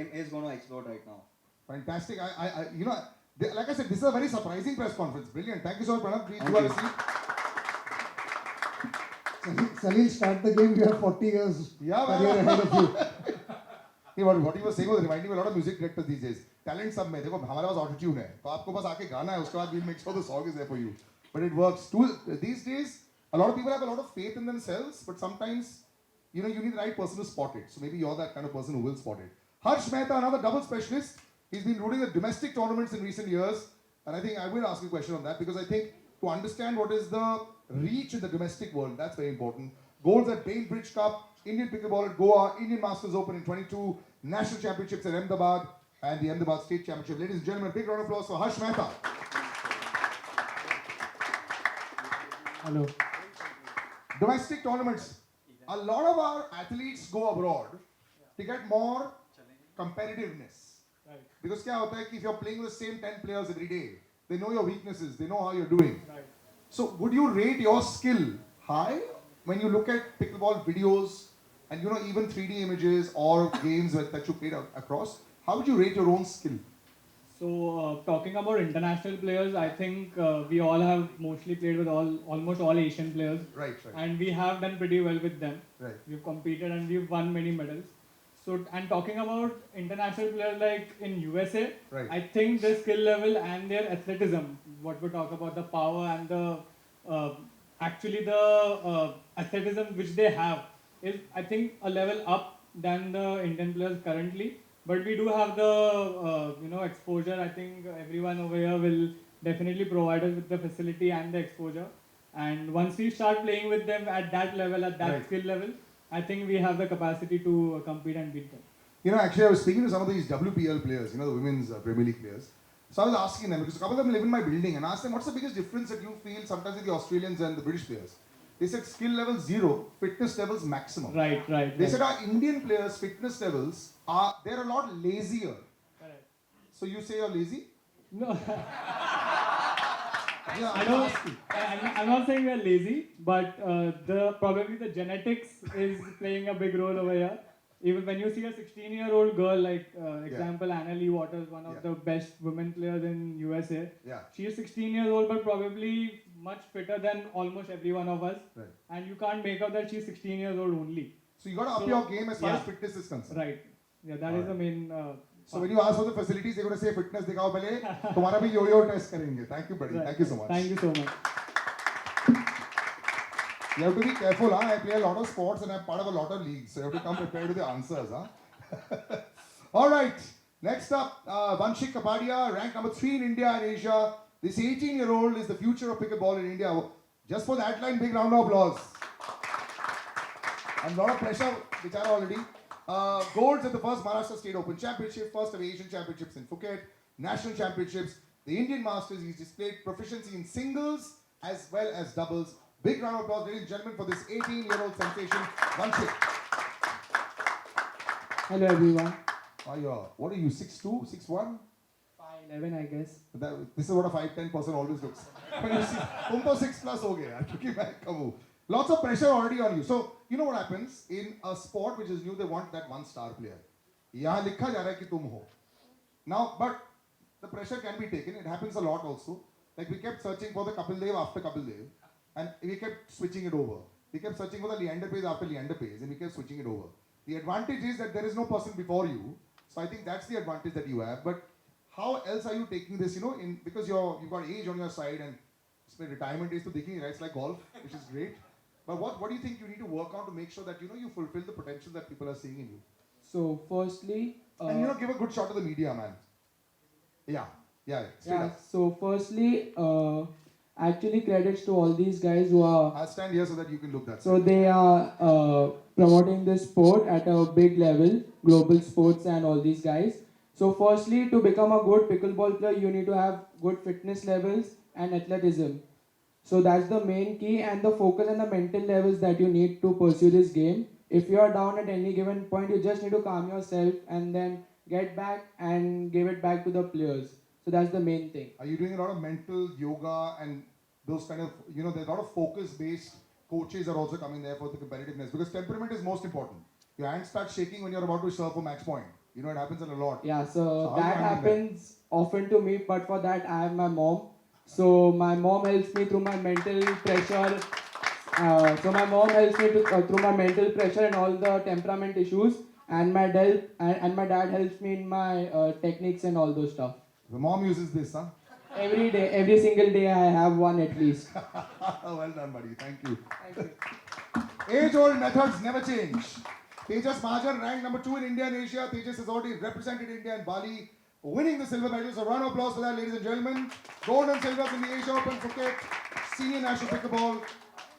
game is going to explode right now. Fantastic. Like I said, this is a very surprising press conference. Brilliant. Thank you so much, Pranav. Please do have a seat. Salil, start the game. You have 40 years Yeah, career ahead of you. Hey, what you were saying was reminding me a lot of music directors these days. Talent सब में देखो हमारे पास auto tune है तो आपको बस आके गाना है उसके बाद we'll make sure the song is there for you. But it works. These days, a lot of people have a lot of faith in themselves, but sometimes you need the right person to spot it. So maybe you're that kind of person who will spot it. Harsh Mehta, another double specialist. He's been rooting the domestic tournaments in recent years, and I think I will ask you a question on that because I think to understand what is the reach in the domestic world, that's very important. Goals at Bain Bridge Cup, Indian Pickleball at Goa, Indian Masters Open in 22, National Championships at Ahmedabad, and the Ahmedabad State Championship. Ladies and gentlemen, big round of applause for Harsh Mehta. Hello. Domestic tournaments. A lot of our athletes go abroad to get more competitiveness. Right. Because क्या होता है कि if you're playing with the same 10 players every day, they know your weaknesses, they know how you're doing. Right. So would you rate your skill high when you look at pickleball videos and even 3D images or games that you played across? How would you rate your own skill? So talking about international players, I think we all have mostly played with almost all Asian players, Right. and we have done pretty well with them. Right. We've competed and we've won many medals. So, and talking about international players like in USA, Right. I think their skill level and their athleticism, what we talk about, the power and the athleticism which they have is, I think, a level up than the Indian players currently. But we do have the exposure. I think everyone over here will definitely provide us with the facility and the exposure. And once we start playing with them at that level, at that Right. skill level, I think we have the capacity to compete and beat them. Actually, I was speaking to some of these WPL players, the women's Premier League players. So I was asking them, because a couple of them live in my building, and I asked them, what's the biggest difference that you feel sometimes with the Australians and the British players? They said skill level 0, fitness levels maximum. Right. They said our Indian players' fitness levels they're a lot lazier. Correct. So you say you're lazy? No, Yeah, I don't. I'm not saying we're lazy, but probably the genetics is playing a big role over here. Even when you see a 16-year-old girl, like example Anna Lee Waters, one of Yeah. the best women players in USA. Yeah. She is 16 years old, but probably much fitter than almost every one of us. Right. And you can't make out that she's 16 years old only. So you got to up So, your game as far yeah. as fitness is concerned. Right. Yeah, that is the main. So when you ask for the facilities, they're going to say fitness दिखाओ पहले, तुम्हारा भी yo-yo test करेंगे. Thank you, buddy. Right. Thank you so much. Thank you so much. You have to be careful, huh? I play a lot of sports and I'm part of a lot of leagues, so you have to come prepared with the answers, huh? All right. Next up, Vanshik Kapadia, ranked number 3 in India and Asia. This 18-year-old is the future of pickleball in India. Just for that line, big round of applause. And a lot of pressure, which are already. Golds at the first Maharashtra State Open Championship, first of Asian Championships in Phuket, National Championships, the Indian Masters. He's displayed proficiency in singles as well as doubles. Big round of applause, ladies and gentlemen, for this 18-year-old sensation, Vanshik. Hello everyone. What are you, 6'2", 6'1"? 5'11" I guess. This is what a 5'10" person always looks. But you see, तुम तो 6+ हो गए यार, क्योंकि मैं कम हूँ. Lots of pressure already on you. So, you know what happens? In a sport which is new, they want that one star player. यहाँ लिखा जा रहा है कि तुम हो. Now, but the pressure can be taken. It happens a lot also. Like we kept searching for the Kapil Dev after Kapil Dev, and we kept switching it over. We kept searching for the Leander Pace after Leander Pace, and we kept switching it over. The advantage is that there is no person before you. So I think that's the advantage that you have. But how else are you taking this, because you've got age on your side and retirement is to thinking, right? It's like golf, which is great. But what do you think you need to work on to make sure that, you fulfill the potential that people are seeing in you? So firstly, And, give a good shot to the media, man. Yeah, straight up. So firstly, actually credits to all these guys who are. I'll stand here so that you can look that So side. they are promoting this sport at a big level, global sports and all these guys. So firstly, to become a good pickleball player, you need to have good fitness levels and athleticism. So that's the main key, and the focus and the mental levels that you need to pursue this game. If you are down at any given point, you just need to calm yourself and then get back and give it back to the players. So that's the main thing. Are you doing a lot of mental yoga and those kind of, there's a lot of focus-based coaches are also coming there for the competitiveness, because temperament is most important. Your hands start shaking when you're about to serve for match point. You know, it happens a lot. Yeah, So so how do you that handle that? happens often to me, but for that I have my mom. So my mom helps me through my mental pressure. Through my mental pressure and all the temperament issues, and my dad helps me in my techniques and all those stuff. The mom uses this, huh? Every day, every single day, I have one at least. Well done, buddy. Thank you. Thank you. Age-old methods never change. Tejas Mahajan ranked number 2 in India and Asia. Tejas has already represented India and Bali, winning the silver medal. So round of applause for that, ladies and gentlemen. Gold and silver in the Asia Open Phuket Senior National Pickleball.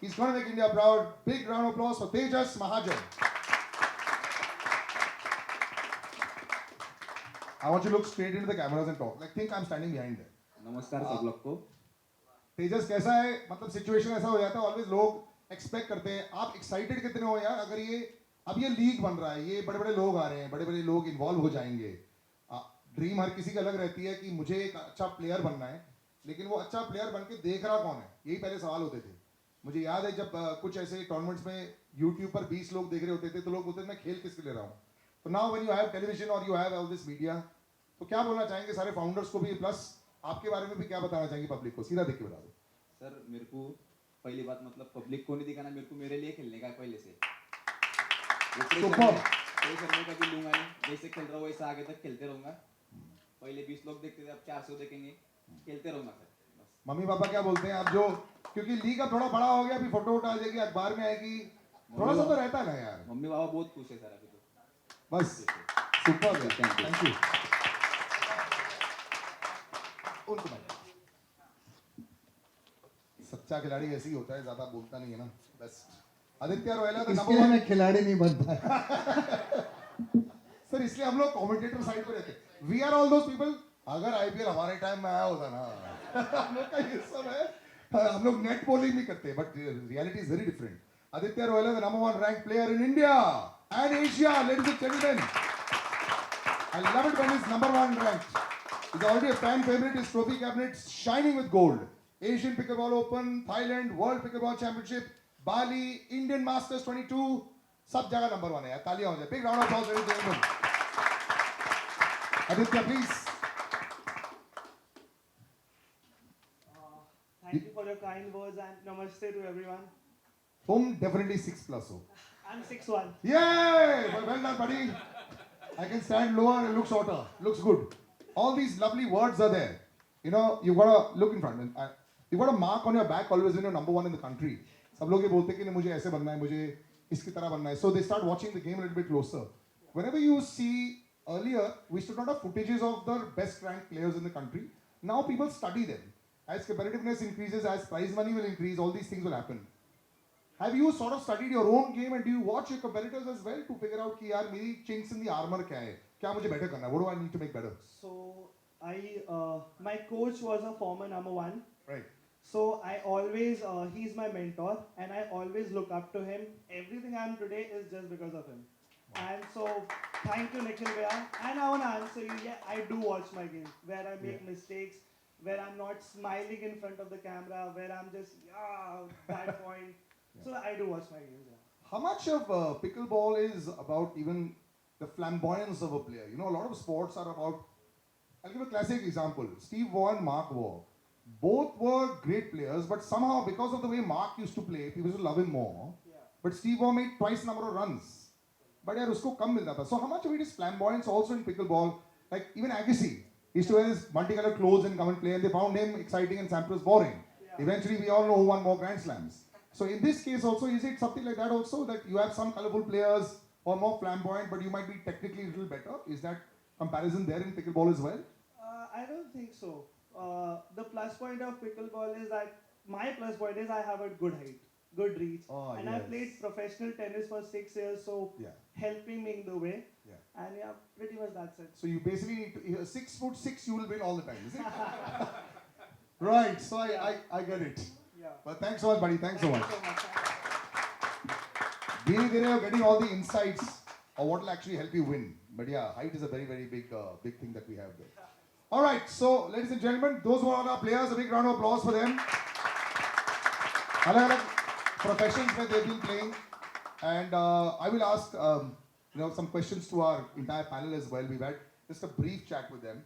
He's going to make India proud. Big round of applause for Tejas Mahajan. I want you to look straight into the cameras and talk. Like, think I'm standing behind there. नमस्कार सब लोग को. तेजस कैसा है, मतलब situation ऐसा हो जाता है ऑलवेज लोग एक्सपेक्ट करते हैं. आप एक्साइटेड कितने हो यार, अगर ये अब ये लीग बन रहा है, ये बड़े बड़े लोग आ रहे हैं, बड़े बड़े लोग इन्वॉल्व हो जाएंगे. ड्रीम हर किसी की अलग रहती है कि मुझे एक अच्छा प्लेयर बनना है, लेकिन वो अच्छा प्लेयर बन के देख रहा कौन है, यही पहले सवाल होते थे. मुझे याद है जब कुछ ऐसे टूर्नामेंट्स में यूट्यूब पर 20 लोग देख रहे होते थे, तो लोग बोलते थे मैं खेल किसके ले रहा हूँ. तो now when you have television और you have all this media, तो क्या बोलना चाहेंगे सारे फाउंडर्स को भी, प्लस आपके बारे में भी क्या बताना चाहेंगे पब्लिक को, सीधा देख के बता दो. सर मेरे को पहली बात मतलब पब्लिक को नहीं दिखाना, मेरे को मेरे लिए खेलने का है पहले से. प्रेशर में कभी लूंगा नहीं, जैसे खेल रहा हूँ वैसा आगे तक खेलते रहूंगा. पहले 20 लोग देखते थे, अब 400 देखेंगे, खेलते रहूंगा सर. मम्मी पापा क्या बोलते हैं आप जो, क्योंकि लीग अब थोड़ा बड़ा हो गया, अभी फोटो उठा देगी, अखबार में आएगी, थोड़ा सा तो रहता है ना यार. मम्मी पापा बहुत खुश है सर अभी तो. बस सुपर, थैंक यू. उनको सच्चा खिलाड़ी ऐसे ही होता है, ज्यादा बोलता नहीं है ना. बेस्ट. आदित्य रोयला तो इसके लिए मैं खिलाड़ी नहीं बन पाया. सर इसलिए हम लोग कमेंटेटर साइड पे रहते हैं. We are all those people. अगर आईपीएल हमारे टाइम में आया होता ना, हम लोग का ये सब है. हम लोग नेट बॉलिंग भी करते हैं, but reality is very different. Aditya Royala the number 1 rank player in India and Asia, ladies and gentleman. I love it when he's number 1 ranked. He's already a fan favorite. His trophy cabinet shining with gold. Asian Pickleball Open, Thailand, World Pickleball Championship, Bali, Indian Masters 22. सब जगह number 1 है यार. तालियां हो जाए. Big round of applause, ladies and gentlemen. Aditya, please. Thank you for your kind words and namaste to everyone. तुम definitely 6+ हो. I'm 6'1". Yay! Well done, buddy. I can stand lower and look shorter. Looks good. All these lovely words are there. You know, you've got to look in front. And you've got a mark on your back always when you're number 1 in the country. सब लोग ये बोलते हैं कि नहीं मुझे ऐसे बनना है, मुझे इसकी तरह बनना है. So they start watching the game a little bit closer. Whenever you see, earlier we used to not have footages of the best ranked players in the country. Now people study them. As competitiveness increases, as prize money will increase, all these things will happen. Have you sort of studied your own game and do you watch your competitors as well to figure out कि यार मेरी chinks in the armor क्या है, क्या मुझे better करना है, what do I need to make better? So my coach was a former number 1. Right. So I always, he's my mentor and I always look up to him. Everything I am today is just because of him. And so thank you Nikhil Bhaiya. And I want to answer you, yeah, I do watch my game where I make mistakes, where I'm not smiling in front of the camera, where I'm just, that point. So I do watch my games. Yeah. How much of pickleball is about even the flamboyance of a player? You know, a lot of sports are about, I'll give a classic example. Steve Waugh and Mark Waugh. Both were great players, but somehow because of the way Mark used to play, people used to love him more. Yeah. But Steve Waugh made twice number of runs. But yaar, usko kam milta tha. So how much of it is flamboyance also in pickleball? Like even Agassi used to wear his multicolored clothes and come and play, and they found him exciting and Sampras boring. Yeah. Eventually, we all know who won more Grand Slams. So in this case also, is it something like that also, that you have some colorful players who are more flamboyant, but you might be technically a little better? Is that comparison there in pickleball as well? I don't think so. The plus point of pickleball is that, my plus point is I have a good height, good reach. Oh, and I yes. played professional tennis for 6 years, so Yeah. helping me in the way. Yeah. And yeah, pretty much that's it. So you basically need to, 6'6", you will win all the time, is it? Right, so I get it. Yeah. But thanks so much, buddy. Thanks so much. Thank you so much. Dhire you're getting all the insights of what will actually help you win. But yeah, height is a very, very big thing that we have there. All right, so ladies and gentlemen, those who are our players, a big round of applause for them. Alag-alag professions where they've been playing. And I will ask some questions to our entire panel as well. We've had just a brief chat with them.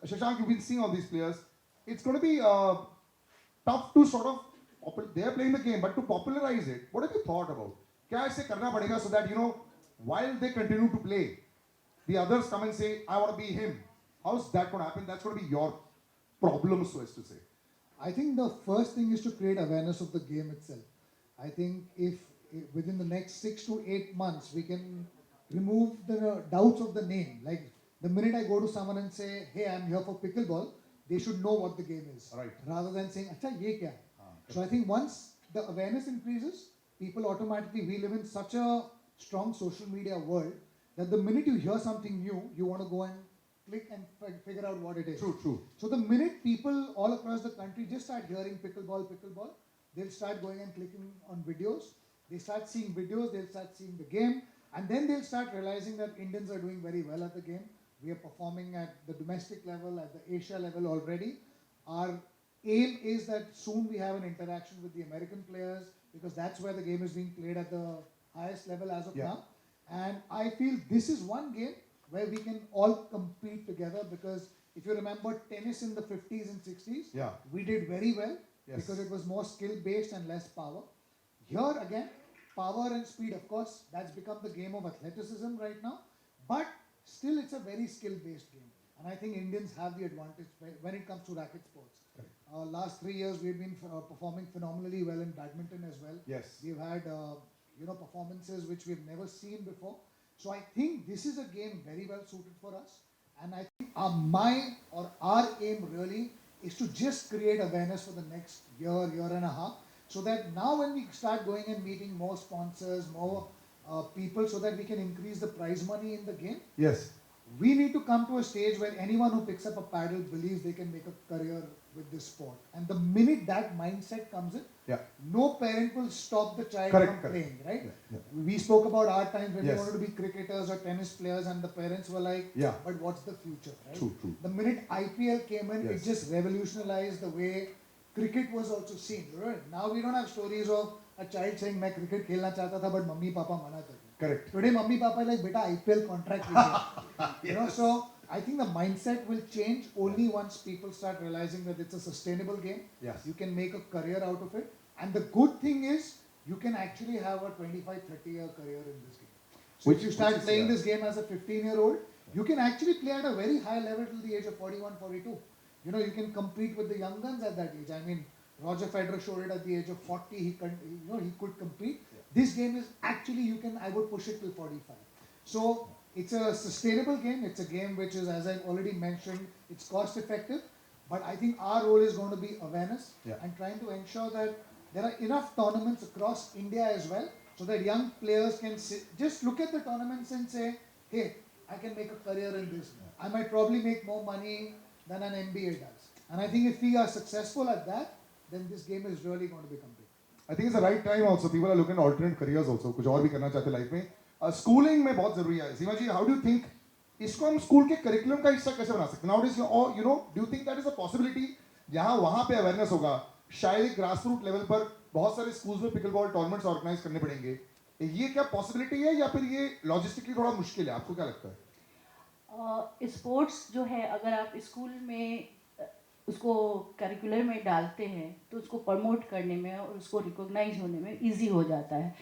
Shashank, you've been seeing all these players. It's going to be tough to sort of, they are playing the game, but to popularize it, what have you thought about? क्या ऐसे करना पड़ेगा so that, while they continue to play, the others come and say, I want to be him. How's that going to happen? That's going to be your problem, so as to say. I think the first thing is to create awareness of the game itself. I think if within the next 6 to 8 months we can remove the doubts of the name, like the minute I go to someone and say, hey, I'm here for pickleball, they should know what the game is. Right. Rather than saying, acha, ye kya? So I think once the awareness increases, people automatically, we live in such a strong social media world that the minute you hear something new, you want to go and click and figure out what it is. True. So the minute people all across the country just start hearing pickleball, they'll start going and clicking on videos. They start seeing videos, they'll start seeing the game, and then they'll start realizing that Indians are doing very well at the game. We are performing at the domestic level, at the Asia level already. Our aim is that soon we have an interaction with the American players, because that's where the game is being played at the highest level as of now. And I feel this is one game where we can all compete together, because if you remember tennis in the 50s and 60s, we did very well because it was more skill-based and less power. Here again, power and speed, of course, that's become the game of athleticism right now, but still it's a very skill-based game. And I think Indians have the advantage when it comes to racket sports. Last 3 years, we've been performing phenomenally well in badminton as well. Yes. We've had performances which we've never seen before. So I think this is a game very well suited for us. And I think our aim really is to just create awareness for the next year and a half, so that now when we start going and meeting more sponsors, more people, so that we can increase the prize money in the game. Yes. We need to come to a stage where anyone who picks up a paddle believes they can make a career with this sport. And the minute that mindset comes in, no parent will stop the child from playing, right? We spoke about our times when we wanted to be cricketers or tennis players, and the parents were like, but what's the future, right? True. The minute IPL came in, it just revolutionized the way cricket was also seen, right? Now we don't have stories of a child saying, मैं cricket खेलना चाहता था, but mummy papa मना कर दिए. Correct. Today, mummy papa like, beta IPL contract. So I think the mindset will change only once people start realizing that it's a sustainable game. Yes. You can make a career out of it. And the good thing is, you can actually have a 25, 30-year career in this game. So if you start playing this game as a 15-year-old, you can actually play at a very high level till the age of 41, 42. You can compete with the young guns at that age. I mean, Roger Federer showed it at the age of 40. He could compete. This game is actually, I would push it till 45. So it's a sustainable game. It's a game which is, as I've already mentioned, it's cost effective. But I think our role is going to be awareness and trying to ensure that there are enough tournaments across India as well, so that young players can just look at the tournaments and say, hey, I can make a career in this. I might probably make more money than an MBA does. And I think if we are successful at that, then this game is really going to become big. I think it's the right time also. People are looking at alternate careers also. कुछ और भी करना चाहते life में. Schooling में बहुत जरूरी है. सीमा जी, how do you think इसको हम स्कूल के curriculum का हिस्सा कैसे बना सकते हैं? Nowadays, do you think that is a possibility? यहाँ वहाँ पे awareness होगा. शायद grassroots level पर बहुत सारे schools में pickleball tournaments organize करने पड़ेंगे. ये क्या possibility है या फिर ये logistically थोड़ा मुश्किल है? आपको क्या लगता है? स्पोर्ट्स जो है, अगर आप स्कूल में उसको करिकुलर में डालते हैं तो उसको प्रमोट करने में और उसको रिकॉग्नाइज होने में इजी हो जाता है.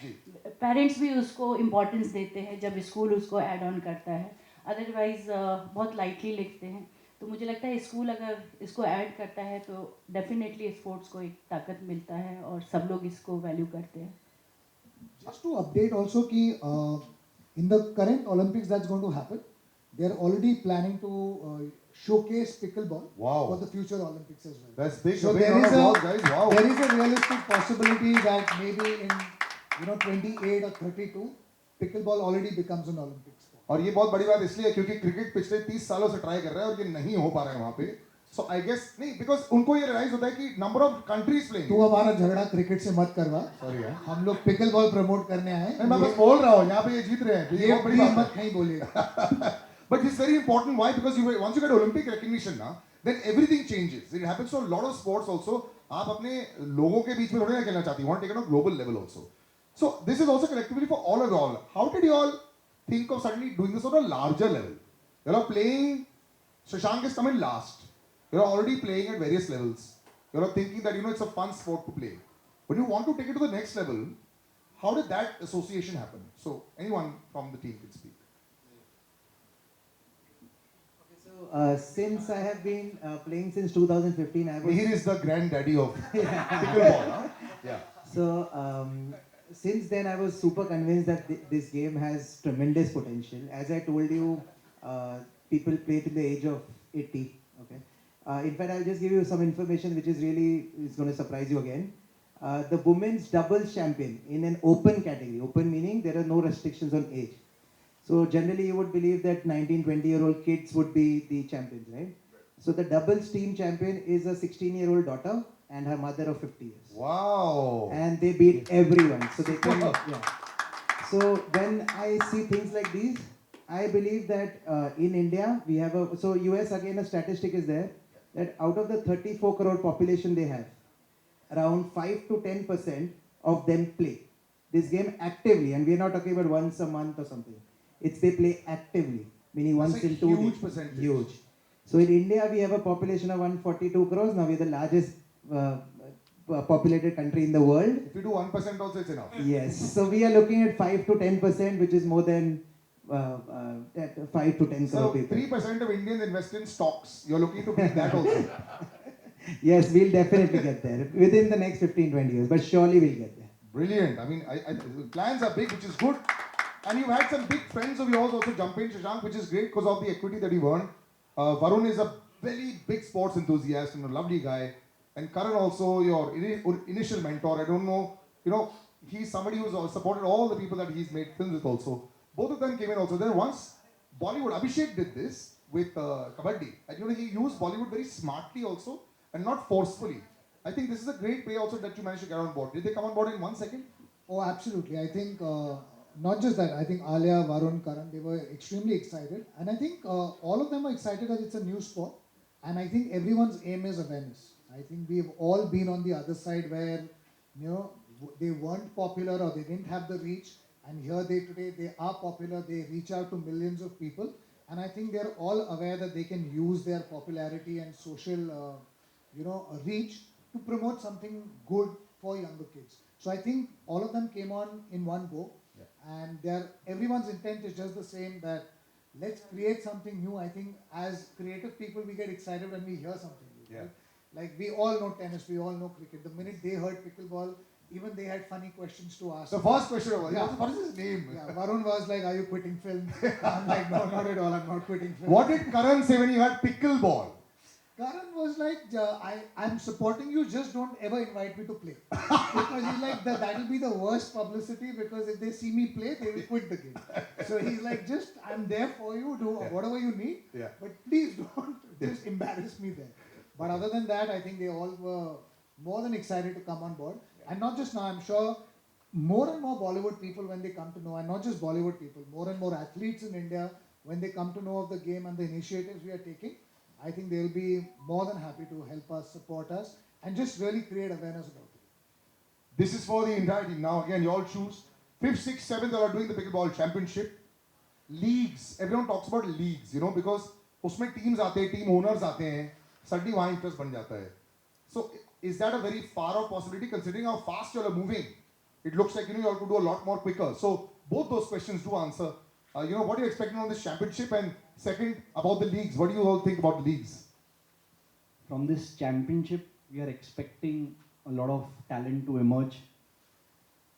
पेरेंट्स भी उसको इम्पोर्टेंस देते हैं जब स्कूल उसको ऐड ऑन करता है. अदरवाइज बहुत लाइटली लिखते हैं. तो मुझे लगता है स्कूल अगर इसको ऐड करता है तो डेफिनेटली स्पोर्ट्स को एक ताकत मिलता है और सब लोग इसको वैल्यू करते हैं. Just to update also कि in the current Olympics that's going to happen, they are already planning to showcase pickleball for the future Olympics as well. That's big. So there is a realistic possibility that maybe in 28 or 32, pickleball already becomes an Olympic sport. और ये बहुत बड़ी बात इसलिए है क्योंकि cricket पिछले 30 सालों से ट्राई कर रहा है और ये नहीं हो पा रहा है वहाँ पे. So I guess नहीं, because उनको ये रियलाइज होता है कि number of countries playing. तू हमारा झगड़ा क्रिकेट से मत करवा. Sorry यार. हम लोग पिकलबॉल प्रमोट करने आए. मैं बस बोल रहा हूँ यहाँ पे ये जीत रहे हैं. ये बड़ी मत कहीं बोलिएगा. But it's very important. Why? Because once you get Olympic recognition now, then everything changes. It happens to a lot of sports also. आप अपने लोगों के बीच में थोड़ी ना खेलना चाहती. You want to take it on a global level also. So this is also collectively for all of all. How you all think of suddenly doing this on a larger level? You're all playing, Shashank has come in last. You're already playing at various levels. You're all thinking that, it's a fun sport to play. But you want to take it to the next level. How did that association happen? So, anyone from the team can speak. So, since I have been playing since 2015, I was... Mihir is the granddaddy of pickleball, huh? Yeah. So, since then I was super convinced that this game has tremendous potential. As I told you, people play till the age of 80, okay? In fact, I'll just give you some information which is going to surprise you again. The women's doubles champion in an open category, open meaning there are no restrictions on age. So generally you would believe that 19, 20-year-old kids would be the champions, right? So the doubles team champion is a 16-year-old daughter and her mother of 50 years. Wow. And they beat everyone. So they can, yeah. So when I see things like these, I believe that in India, we have so US again, a statistic is there, that out of the 34 crore population they have, around 5 to 10% of them play this game actively. And we are not talking about once a month or something. It's they play actively, meaning once in 2 days. Huge percentage. Huge. So in India, we have a population of 142 crores. Now we're the largest populated country in the world. If you do 1% also, it's enough. Yes. So we are looking at 5 to 10%, which is more than 5 to 10 crore So people. 3% of Indians invest in stocks. You're looking to beat that also. Yes, we'll definitely get there within the next 15-20 years, but surely we'll get there. Brilliant. I mean, plans are big, which is good. And you've had some big friends of yours also jump in, Shashank, which is great because of the equity that you've earned. Varun is a very big sports enthusiast and a lovely guy. And Karan also, your initial mentor. I don't know, he's somebody who's supported all the people that he's made films with also. Both of them came in also. Then once Bollywood, Abhishek did this with Kabaddi. And he used Bollywood very smartly also and not forcefully. I think this is a great way also that you managed to get on board. Did they come on board in 1 second? Oh, absolutely. I think not just that. I think Alia, Varun, Karan, they were extremely excited. And I think all of them are excited that it's a new sport. And I think everyone's aim is awareness. I think we've all been on the other side where, they weren't popular or they didn't have the reach. And here today they are popular. They reach out to millions of people. And I think they're all aware that they can use their popularity and social, reach to promote something good for younger kids. So I think all of them came on in one go. Yeah. And everyone's intent is just the same, that let's create something new. I think as creative people, we get excited when we hear something new. Yeah. Right? Like we all know tennis, we all know cricket. The minute they heard pickleball, even they had funny questions to ask. The first question was, what is his name? Yeah, Varun was like, are you quitting film? I'm like, no, not at all, I'm not quitting film. What did Karan say when you had pickleball? Karan was like, I'm supporting you, just don't ever invite me to play. Because he's like, that'll be the worst publicity, because if they see me play, they will quit the game. So he's like, I'm there for you, do whatever you need, but please don't just embarrass me there. But other than that, I think they all were more than excited to come on board. And not just now, I'm sure more and more Bollywood people, when they come to know, and not just Bollywood people, more and more athletes in India, when they come to know of the game and the initiatives we are taking, I think they'll be more than happy to help us, support us, and just really create awareness about it. This is for the entire team. Now again, you all choose 5th, 6th, 7th are doing the pickleball championship. Leagues, everyone talks about leagues, because उसमें teams आते हैं, team owners आते हैं, suddenly वहाँ interest बन जाता है. So is that a very far off possibility considering how fast you all are moving? It looks like you all could do a lot more quicker. So both those questions do answer. What are you expecting on this championship? And second, about the leagues, what do you all think about the leagues? From this championship, we are expecting a lot of talent to emerge.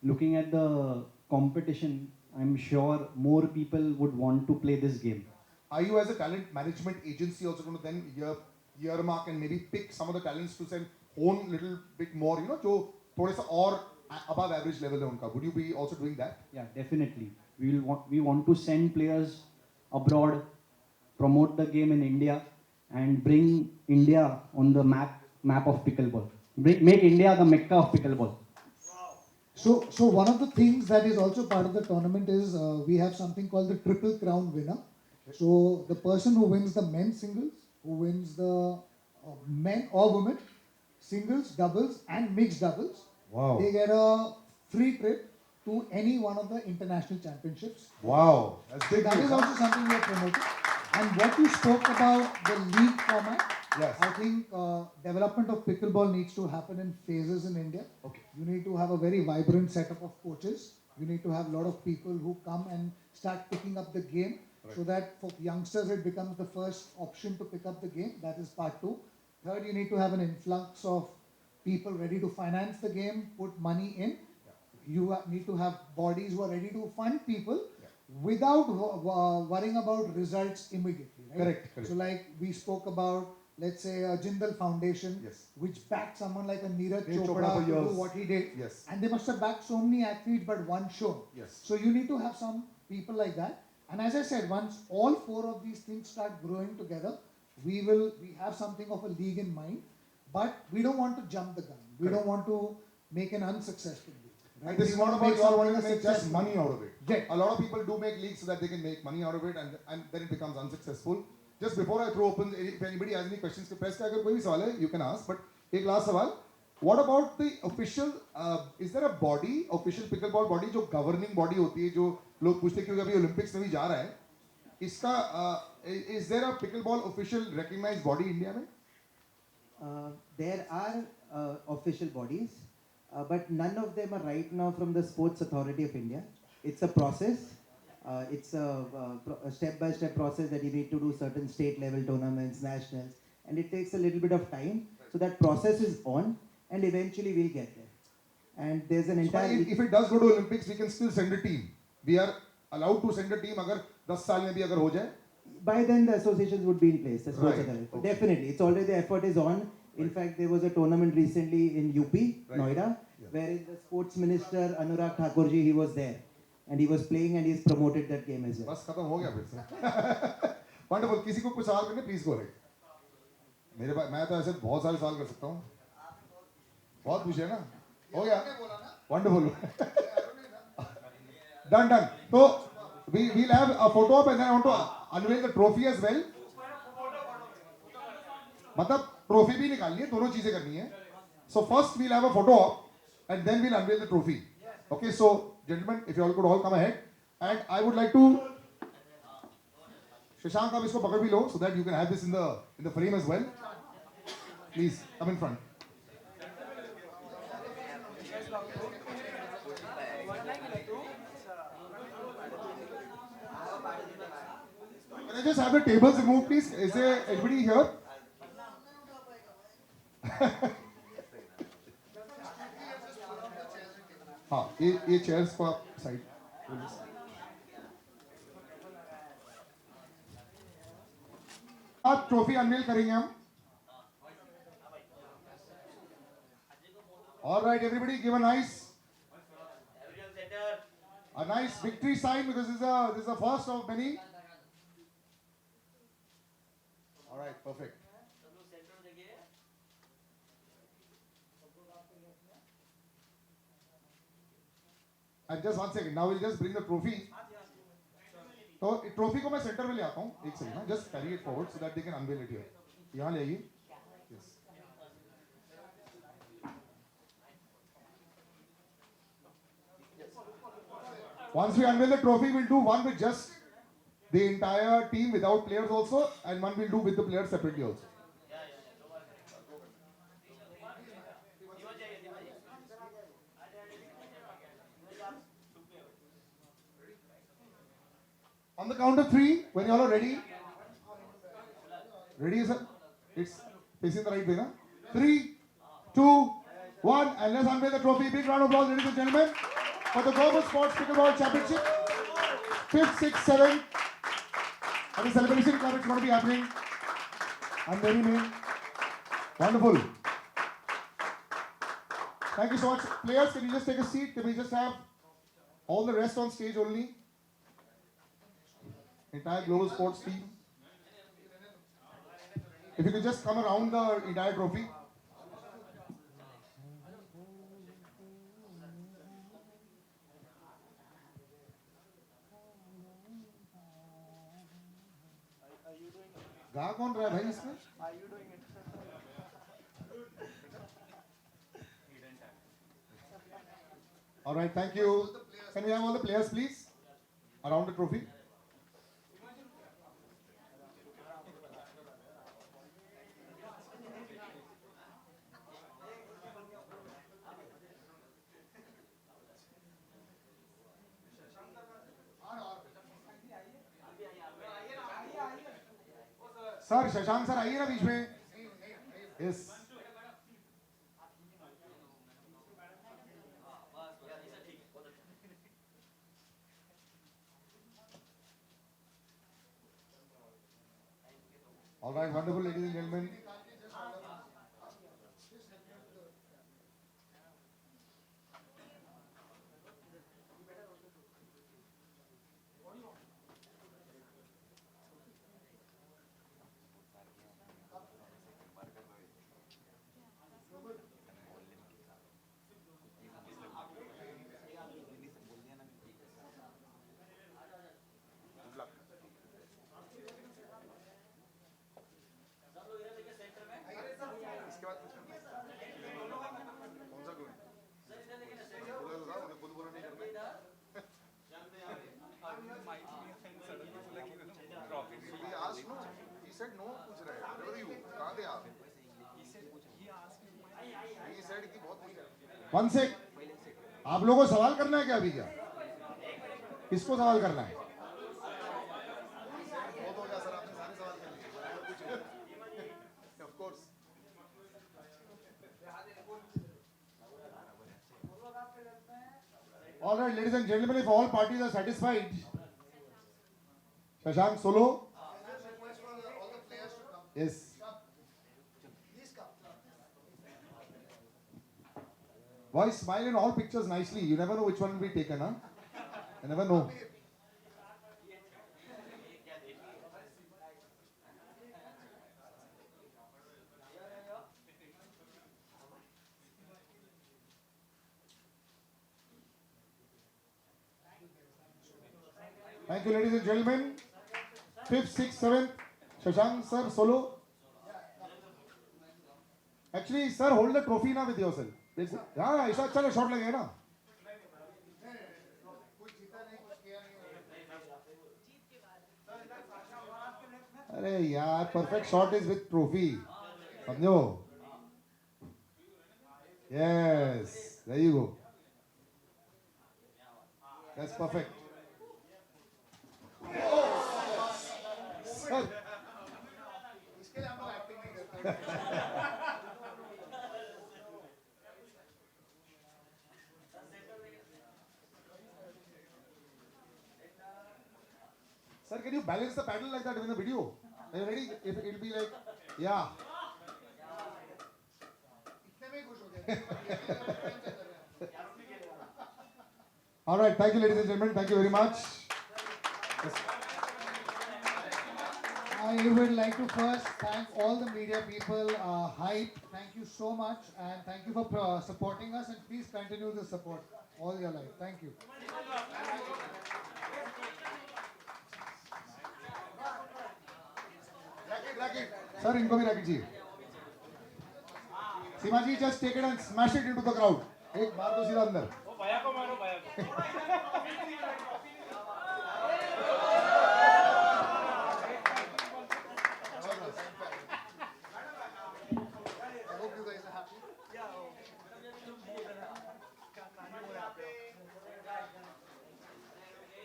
Looking at the competition, I'm sure more people would want to play this game. Are you as a talent management agency also going to then earmark and maybe pick some of the talents to send own little bit more, जो थोड़े सा और above average level है उनका? Would you be also doing that? Yeah, definitely. We want to send players abroad, promote the game in India, and bring India on the map of pickleball. Make India the mecca of pickleball. So one of the things that is also part of the tournament is we have something called the Triple Crown winner. So the person who wins the men's singles, who wins the men or women singles, doubles and mixed doubles, Wow. they get a free trip to any one of the international championships. Wow, that's big That news, is huh? also something we are promoting. And what you spoke about the league format, Yes. I think development of pickleball needs to happen in phases in India. Okay. You need to have a very vibrant setup of coaches. You need to have a lot of people who come and start picking up the game, so that for youngsters it becomes the first option to pick up the game. That is part two. Third, you need to have an influx of people ready to finance the game, put money in. You need to have bodies who are ready to fund people without worrying about results immediately. Right? Correct. So like we spoke about, let's say a Jindal Foundation, Yes. which backed someone like a Neeraj Neeraj Chopra Chopra for to do years. what he did. Yes. And they must have backed so many athletes, but one shown. Yes. So you need to have some people like that. And as I said, once all four of these things start growing together, we have something of a league in mind, but we don't want to jump the gun. We don't want to make an unsuccessful league. Right? And this We is want not to about make you all something wanting to a make just successful money out of it. Yeah. A lot of people do make leagues so that they can make money out of it, and then it becomes unsuccessful. Just before I throw open, if anybody has any questions, press का अगर कोई भी सवाल है, you can ask. But एक last सवाल. What about the official? Is there a body, official pickleball body, जो governing body होती है, जो लोग पूछते हैं क्योंकि अभी Olympics में भी जा रहा है. इसका is there a pickleball official recognized body India में? There are official bodies, but none of them are right now from the Sports Authority of India. It's a process. It's a step-by-step process that you need to do certain state level tournaments, nationals, and it takes a little bit of time. So that process is on, and eventually we'll get there. And there's an entire... If it does go to Olympics, we can still send a team. We are allowed to send a team अगर 10 साल में भी अगर हो जाए. By then the associations would be in place. The Sports Right. Authority. Okay. Definitely, it's already, the effort is on. In fact, there was a tournament recently in UP, Noida, wherein the sports minister Anurag Thakurji, he was there, and he was playing and he's promoted that game as well. बस खत्म हो गया फिर से. Wonderful. किसी को कुछ सवाल करने, please go ahead. मेरे पास मैं तो ऐसे बहुत सारे सवाल कर सकता हूँ. बहुत पूछे ना? हो गया? Wonderful. Done. So we'll have a photo up, and then I want to unveil the trophy as well. मतलब ट्रॉफी भी निकालनी है, दोनों चीजें करनी है. So first we'll have a photo op, and then we'll unveil the trophy. Okay, so gentlemen, if you all could all come ahead, and I would like to, Shashank, आप इसको पकड़ भी लो, so that you can have this in the frame as well. Please come in front. Can I just have the tables removed, please? Is there anybody here? हाँ, ये chairs को आप side. आप trophy unveil करेंगे हम. All right, everybody, give a nice victory sign, because this is the first of many. All right, perfect. And just one second. Now we'll just bring the trophy. तो trophy को मैं centre में ले आता हूँ. एक सेकंड ना, just carry it forward so that they can unveil it here. यहाँ ले आइए. Yes. Once we unveil the trophy, we'll do one with just the entire team without players also, and one we'll do with the players separately also. On the count of 3, when you all are ready. Ready, sir? It's facing the right way, na? 3, 2, 1, and let's unveil the trophy. Big round of applause, ladies and gentlemen, for the Global Sports Pickleball Championship. 5th, 6th, 7th. And the celebration club is going to be happening. I'm very main. Wonderful. Thank you so much. Players, can you just take a seat? Can we just have all the rest on stage only? Entire Global Sports team. If you could just come around the entire trophy. गा कौन रहा है भाई इसमें? All right, thank you. Can we have all the players, please, around the trophy? Sir Shashank sir आइए ना बीच में. Yes. All right, wonderful, ladies and gentlemen. He said no पूछ रहा है. Where are you? कहाँ थे आप? He said कि बहुत पूछ रहा है. One sec. आप लोगों को सवाल करना है क्या अभी क्या? किसको सवाल करना है? बहुत हो गया सर, आपने सारे सवाल कर लिए. Of course. All right, ladies and gentlemen, if all parties are satisfied, Shashank solo. Yes. Boys, smile in all pictures nicely. You never know which one will be taken, huh? You never know. Thank you, ladies and gentlemen. 5th, 6th, 7th. Shashank, sir, solo. Actually, sir, hold the trophy now with yourself. हाँ, ऐसा अच्छा shot लगेगा ना. अरे यार, perfect shot is with trophy. समझो. Yes, there you go. That's perfect. Sir. इसके लिए हम लोग एक्टिंग नहीं करते. Sir, can you balance the paddle like that in the video? Are you ready? If it'll be like, yeah. All right, thank you, ladies and gentlemen. Thank you very much. Yes. I would like to first thank all the media people, Hype, thank you so much, and thank you for supporting us, and please continue the support all your life. Thank you. Racket. Sir, इनको भी racket चाहिए. सीमा जी, just take it and smash it into the crowd. एक मार दो सीधा अंदर. भैया को मारो, भैया को.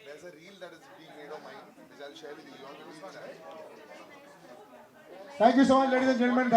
There's a reel that is being made of mine, which I'll share with you. Thank you so much, ladies and gentlemen.